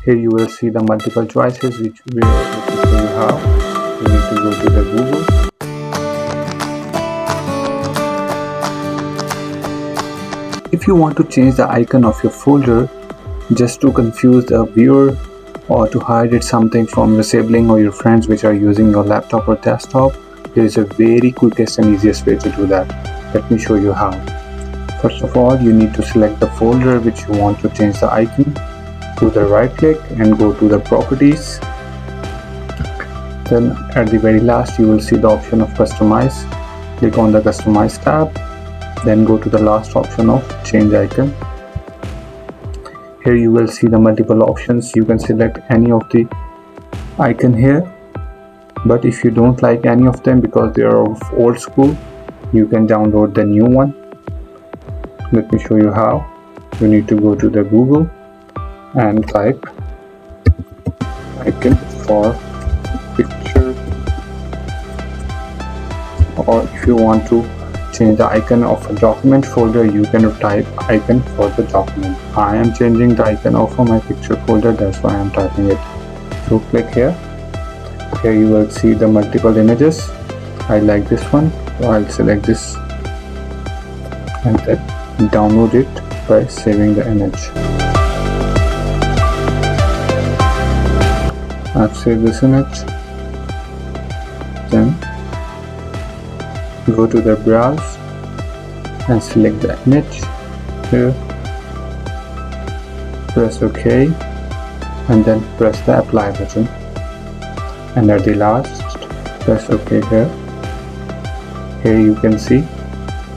Here you will see the multiple choices which will show you how. You need to go to the Google. If you want to change the icon of your folder just to confuse the viewer or to hide it something from your sibling or your friends which are using your laptop or desktop, there is a very quickest and easiest way to do that. Let me show you how. First of all, you need to select the folder which you want to change the icon. Do the right click and go to the properties. Then at the very last you will see the option of customize. Click on the customize tab. Then go to the last option of change icon. Here you will see the multiple options. You can select any of the icon here, but if you don't like any of them because they are of old school, you can download the new one. Let me show you how. You need to go to the Google and type icon for picture, or if you want to change the icon of a document folder, you can type icon for the document. I am changing the icon of my picture folder, that's why I am typing it. So click here. Here you will see the multiple images. I like this one, so I'll select this and then download it by saving the image. I've saved this image. Then go to the browse and select the image here, press OK and then press the apply button, and at the last press OK here. Here you can see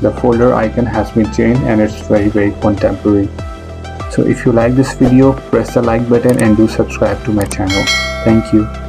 the folder icon has been changed and it's very contemporary. So if you like this video, press the like button and do subscribe to my channel. Thank you.